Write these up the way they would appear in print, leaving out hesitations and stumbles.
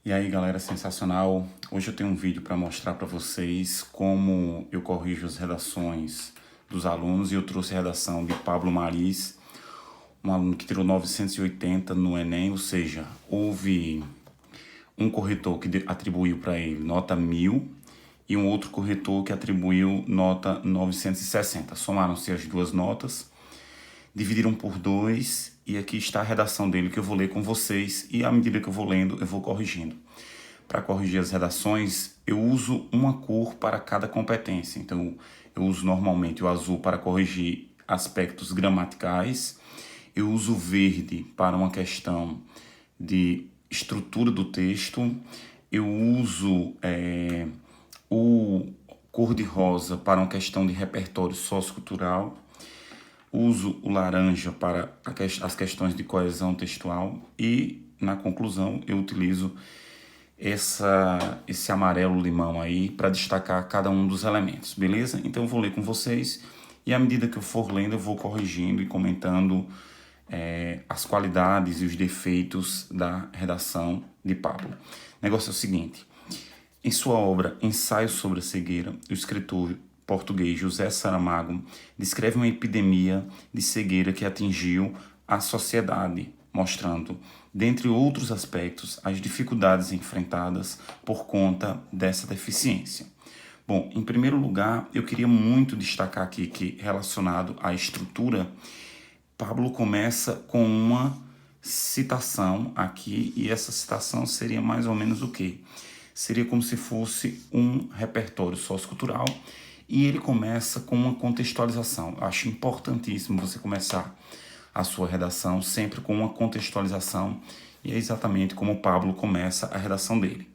E aí, galera, sensacional! Hoje eu tenho um vídeo para mostrar para vocês como eu corrijo as redações dos alunos e eu trouxe a redação de Pablo Maris, um aluno que tirou 980 no Enem, ou seja, houve um corretor que atribuiu para ele nota 1000 e um outro corretor que atribuiu nota 960. Somaram-se as duas notas, dividiram por 2 e aqui está a redação dele que eu vou ler com vocês e à medida que eu vou lendo, eu vou corrigindo. Para corrigir as redações, eu uso uma cor para cada competência. Então, eu uso normalmente o azul para corrigir aspectos gramaticais, eu uso o verde para uma questão de estrutura do texto, eu uso o cor-de-rosa para uma questão de repertório sociocultural, uso o laranja para as questões de coesão textual e, na conclusão, eu utilizo esse amarelo-limão aí para destacar cada um dos elementos, beleza? Então eu vou ler com vocês e à medida que eu for lendo eu vou corrigindo e comentando as qualidades e os defeitos da redação de Pablo. O negócio é o seguinte: em sua obra Ensaio sobre a Cegueira, o escritor português José Saramago descreve uma epidemia de cegueira que atingiu a sociedade, mostrando, dentre outros aspectos, as dificuldades enfrentadas por conta dessa deficiência. Bom, em primeiro lugar, eu queria muito destacar aqui que, relacionado à estrutura, Pablo começa com uma citação aqui, e essa citação seria mais ou menos o quê? Seria como se fosse um repertório sociocultural e ele começa com uma contextualização. Eu acho importantíssimo você começar a sua redação sempre com uma contextualização e é exatamente como o Pablo começa a redação dele.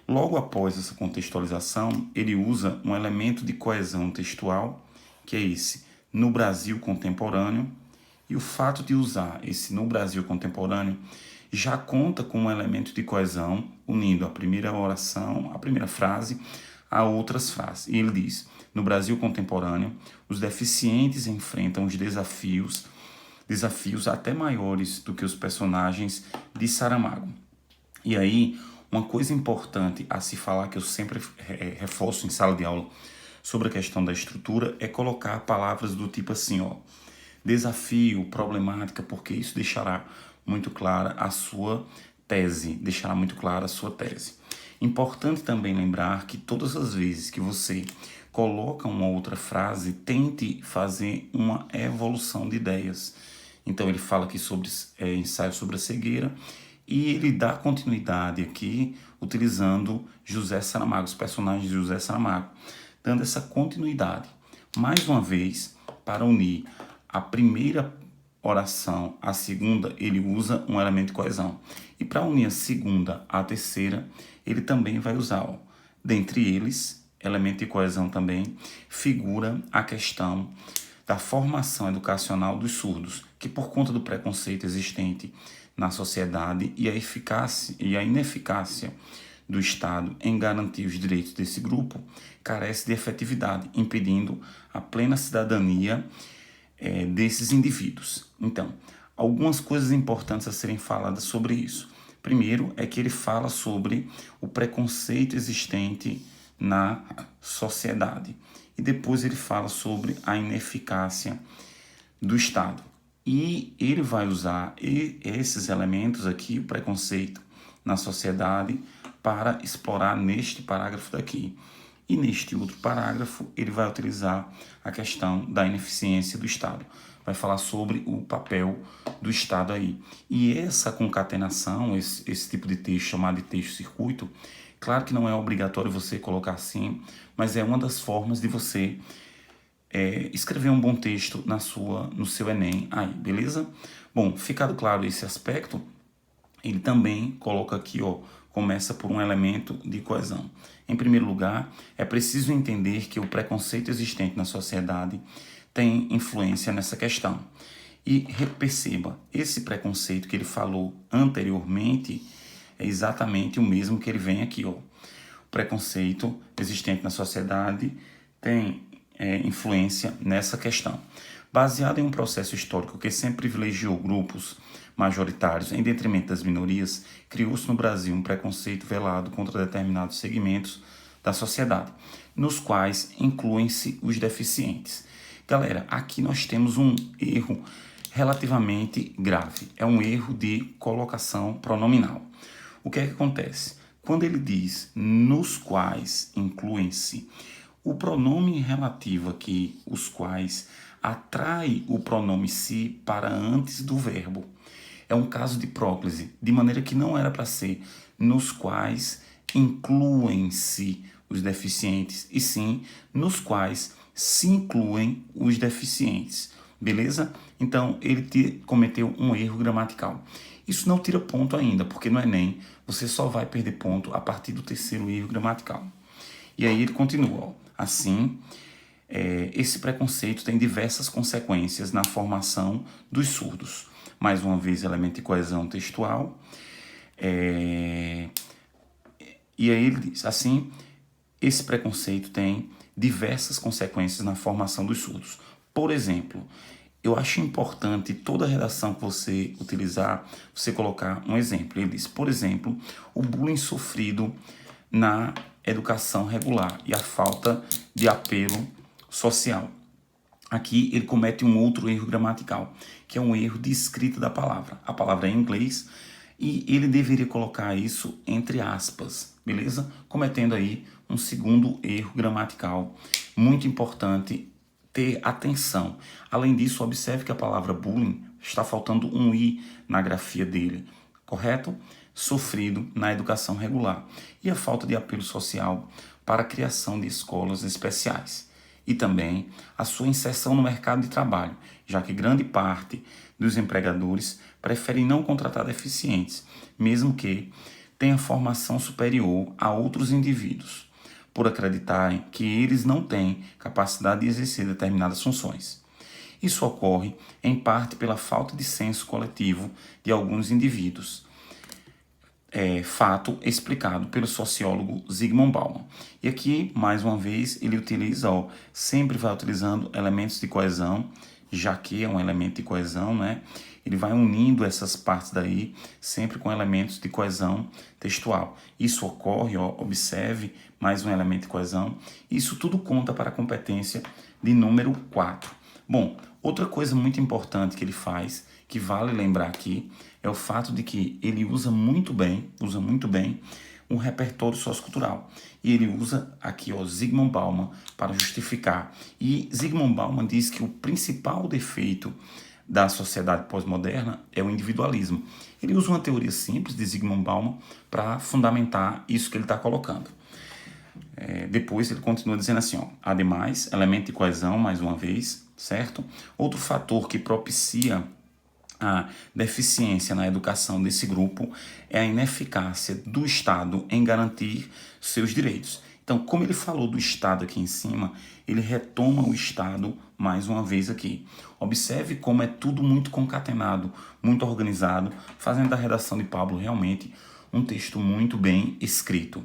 Logo após essa contextualização, ele usa um elemento de coesão textual, que é esse no Brasil contemporâneo, e o fato de usar esse no Brasil contemporâneo já conta com um elemento de coesão, unindo a primeira oração, a primeira frase, a outras frases. E ele diz: no Brasil contemporâneo, os deficientes enfrentam os desafios até maiores do que os personagens de Saramago. E aí, uma coisa importante a se falar, que eu sempre reforço em sala de aula sobre a questão da estrutura, é colocar palavras do tipo assim, ó, desafio, problemática, porque isso deixará muito clara a sua tese, Importante também lembrar que todas as vezes que você coloca uma outra frase, tente fazer uma evolução de ideias. Então ele fala aqui sobre ensaio sobre a cegueira e ele dá continuidade aqui utilizando José Saramago, os personagens de José Saramago, dando essa continuidade. Mais uma vez, para unir a primeira oração à segunda, ele usa um elemento de coesão. E para unir a segunda à terceira, ele também vai usar, ó, dentre eles, elemento de coesão também, figura a questão da formação educacional dos surdos, que por conta do preconceito existente na sociedade e a ineficácia do Estado em garantir os direitos desse grupo, carece de efetividade, impedindo a plena cidadania desses indivíduos. Então, algumas coisas importantes a serem faladas sobre isso. Primeiro é que ele fala sobre o preconceito existente na sociedade. E depois ele fala sobre a ineficácia do Estado. E ele vai usar esses elementos aqui, o preconceito na sociedade, para explorar neste parágrafo daqui. E neste outro parágrafo, ele vai utilizar a questão da ineficiência do Estado. Vai falar sobre o papel do Estado aí. E essa concatenação, esse tipo de texto chamado de texto-circuito, claro que não é obrigatório você colocar assim, mas é uma das formas de você escrever um bom texto no seu Enem aí, beleza? Bom, ficado claro esse aspecto, ele também coloca aqui, ó, começa por um elemento de coesão. Em primeiro lugar, é preciso entender que o preconceito existente na sociedade tem influência nessa questão. E perceba, esse preconceito que ele falou anteriormente é exatamente o mesmo que ele vem aqui, ó. O preconceito existente na sociedade tem influência nessa questão. Baseado em um processo histórico que sempre privilegiou grupos majoritários em detrimento das minorias, criou-se no Brasil um preconceito velado contra determinados segmentos da sociedade, nos quais incluem-se os deficientes. Galera, aqui nós temos um erro relativamente grave. É um erro de colocação pronominal. O que é que acontece? Quando ele diz nos quais incluem-se, o pronome relativo aqui, os quais, atrai o pronome se para antes do verbo. É um caso de próclise, de maneira que não era para ser nos quais incluem-se os deficientes, e sim nos quais se incluem os deficientes. Beleza? Então, ele cometeu um erro gramatical. Isso não tira ponto ainda, porque no Enem você só vai perder ponto a partir do terceiro erro gramatical. E aí ele continua, ó. Assim, esse preconceito tem diversas consequências na formação dos surdos. Mais uma vez, elemento de coesão textual. E aí ele diz, assim, esse preconceito tem diversas consequências na formação dos surdos. Por exemplo, eu acho importante toda redação que você utilizar, você colocar um exemplo. Ele diz, por exemplo, o bullying sofrido na educação regular e a falta de apelo social. Aqui ele comete um outro erro gramatical, que é um erro de escrita da palavra. A palavra é em inglês e ele deveria colocar isso entre aspas, beleza? Cometendo aí um segundo erro gramatical muito importante ter atenção. Além disso, observe que a palavra bullying está faltando um i na grafia dele, correto? Sofrido na educação regular e a falta de apelo social para a criação de escolas especiais e também a sua inserção no mercado de trabalho, já que grande parte dos empregadores preferem não contratar deficientes, mesmo que tenha formação superior a outros indivíduos, por acreditarem que eles não têm capacidade de exercer determinadas funções. Isso ocorre, em parte, pela falta de senso coletivo de alguns indivíduos. Fato explicado pelo sociólogo Zygmunt Bauman. E aqui, mais uma vez, ele utiliza, sempre vai utilizando elementos de coesão, já que é um elemento de coesão, né? Ele vai unindo essas partes daí, sempre com elementos de coesão textual. Isso ocorre, observe, mais um elemento de coesão. Isso tudo conta para a competência de número 4. Bom, outra coisa muito importante que ele faz, que vale lembrar aqui, é o fato de que ele usa muito bem um repertório sociocultural. E ele usa aqui, Zygmunt Bauman, para justificar. E Zygmunt Bauman diz que o principal defeito da sociedade pós-moderna é o individualismo. Ele usa uma teoria simples de Zygmunt Bauman para fundamentar isso que ele está colocando. Depois ele continua dizendo assim, ademais, elemento de coesão, mais uma vez, certo? Outro fator que propicia a deficiência na educação desse grupo é a ineficácia do Estado em garantir seus direitos. Então, como ele falou do Estado aqui em cima, ele retoma o Estado mais uma vez aqui. Observe como é tudo muito concatenado, muito organizado, fazendo da redação de Pablo realmente um texto muito bem escrito.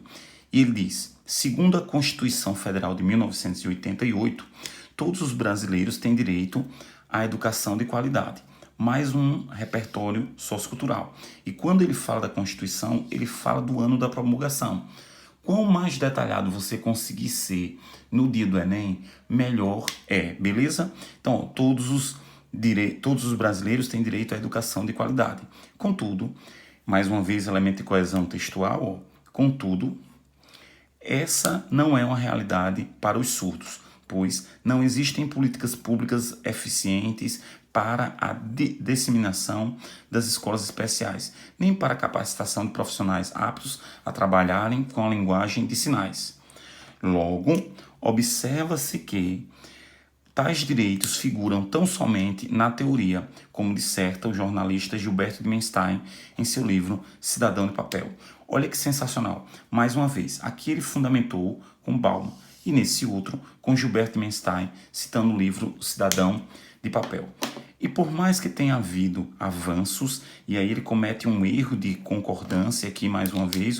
E ele diz, segundo a Constituição Federal de 1988, todos os brasileiros têm direito à educação de qualidade. Mais um repertório sociocultural. E quando ele fala da Constituição, ele fala do ano da promulgação. Quanto mais detalhado você conseguir ser no dia do Enem, melhor é, beleza? Então, todos os brasileiros têm direito à educação de qualidade. Contudo, mais uma vez, elemento de coesão textual, contudo, essa não é uma realidade para os surdos, pois não existem políticas públicas eficientes para a disseminação das escolas especiais, nem para a capacitação de profissionais aptos a trabalharem com a linguagem de sinais. Logo, observa-se que tais direitos figuram tão somente na teoria, como disserta o jornalista Gilberto de Menstein em seu livro Cidadão de Papel. Olha que sensacional. Mais uma vez, aqui ele fundamentou com Bauman, e nesse outro com Gilberto de Menstein, citando o livro Cidadão de Papel. E por mais que tenha havido avanços, e aí ele comete um erro de concordância aqui mais uma vez,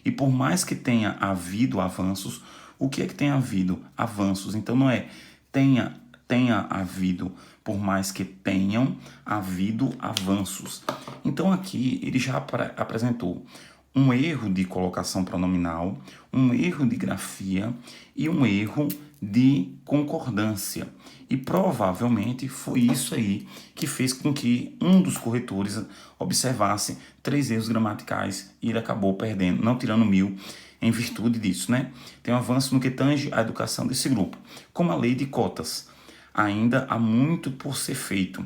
e por mais que tenha havido avanços, o que é que tem havido? Avanços. Então não é tenha havido por mais que tenham havido avanços. Então aqui ele já apresentou um erro de colocação pronominal, um erro de grafia e um erro de concordância. E provavelmente foi isso aí que fez com que um dos corretores observasse 3 erros gramaticais e ele acabou perdendo, não tirando 1000 em virtude disso, né? Tem um avanço no que tange à educação desse grupo. Como a lei de cotas, ainda há muito por ser feito.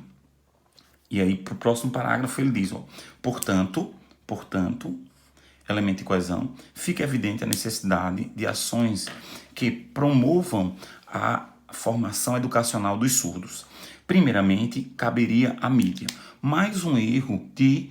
E aí, para o próximo parágrafo, ele diz, ó, portanto, elemento de coesão, fica evidente a necessidade de ações que promovam a formação educacional dos surdos. Primeiramente, caberia à mídia. Mais um erro de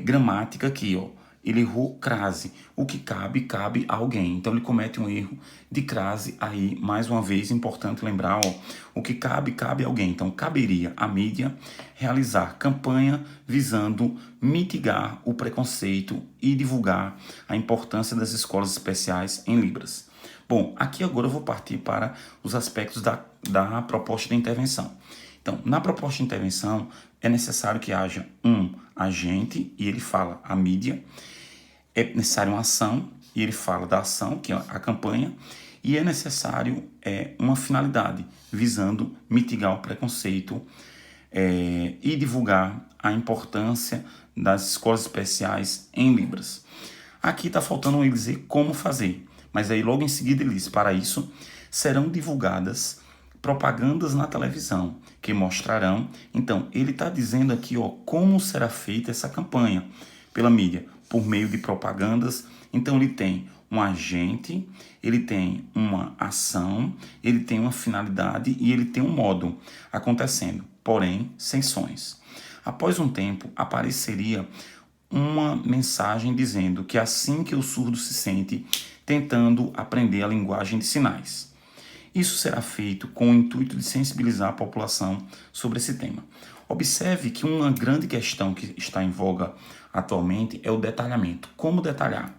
gramática aqui, ó. Ele errou crase. O que cabe a alguém. Então ele comete um erro de crase aí, mais uma vez, importante lembrar, ó, o que cabe a alguém. Então caberia à mídia realizar campanha visando mitigar o preconceito e divulgar a importância das escolas especiais em Libras. Bom, aqui agora eu vou partir para os aspectos da proposta de intervenção. Então, na proposta de intervenção, é necessário que haja um agente, e ele fala a mídia, é necessário uma ação, e ele fala da ação, que é a campanha, e é necessário uma finalidade, visando mitigar o preconceito e divulgar a importância das escolas especiais em Libras. Aqui está faltando ele dizer como fazer, mas aí logo em seguida ele diz, para isso serão divulgadas propagandas na televisão, que mostrarão, então ele está dizendo aqui, ó, como será feita essa campanha pela mídia, por meio de propagandas. Então ele tem um agente, ele tem uma ação, ele tem uma finalidade e ele tem um modo acontecendo, porém sem sons. Após um tempo, apareceria uma mensagem dizendo que assim que o surdo se sente tentando aprender a linguagem de sinais. Isso será feito com o intuito de sensibilizar a população sobre esse tema. Observe que uma grande questão que está em voga atualmente é o detalhamento. Como detalhar?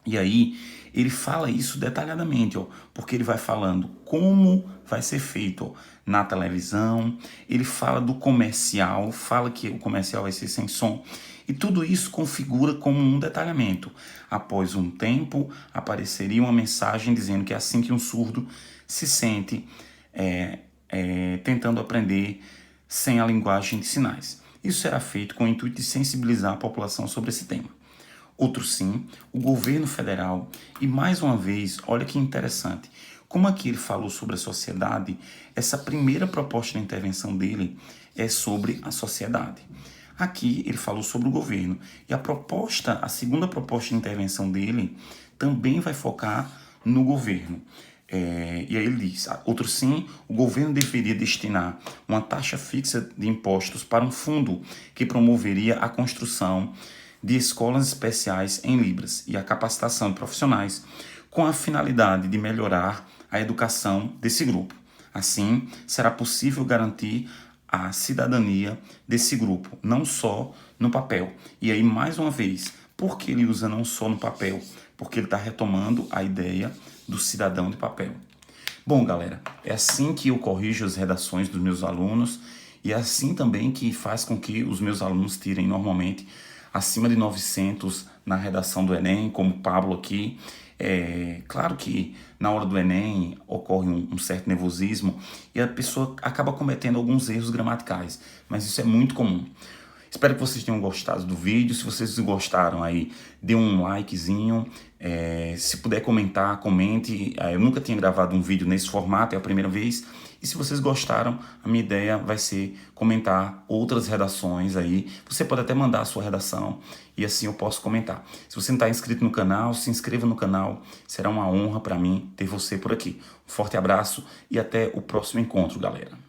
E aí ele fala isso detalhadamente, ó, porque ele vai falando como vai ser feito, ó, na televisão, ele fala do comercial, fala que o comercial vai ser sem som, e tudo isso configura como um detalhamento. Após um tempo, apareceria uma mensagem dizendo que é assim que um surdo se sente tentando aprender sem a linguagem de sinais. Isso será feito com o intuito de sensibilizar a população sobre esse tema. Outro sim, o governo federal, e mais uma vez, olha que interessante, como aqui ele falou sobre a sociedade, essa primeira proposta de intervenção dele é sobre a sociedade. Aqui ele falou sobre o governo, e a segunda proposta de intervenção dele também vai focar no governo. E aí ele diz, outro sim, o governo deveria destinar uma taxa fixa de impostos para um fundo que promoveria a construção de escolas especiais em Libras e a capacitação de profissionais com a finalidade de melhorar a educação desse grupo. Assim, será possível garantir a cidadania desse grupo, não só no papel. E aí, mais uma vez, por que ele usa não só no papel? Porque ele está retomando a ideia do cidadão de papel. Bom, galera, é assim que eu corrijo as redações dos meus alunos e é assim também que faz com que os meus alunos tirem normalmente acima de 900 na redação do Enem, como o Pablo aqui. Claro que na hora do Enem ocorre um certo nervosismo e a pessoa acaba cometendo alguns erros gramaticais, mas isso é muito comum. Espero que vocês tenham gostado do vídeo. Se vocês gostaram aí, dê um likezinho. Se puder comentar, comente. Eu nunca tinha gravado um vídeo nesse formato, é a primeira vez. E se vocês gostaram, a minha ideia vai ser comentar outras redações aí. Você pode até mandar a sua redação e assim eu posso comentar. Se você não está inscrito no canal, se inscreva no canal. Será uma honra para mim ter você por aqui. Um forte abraço e até o próximo encontro, galera.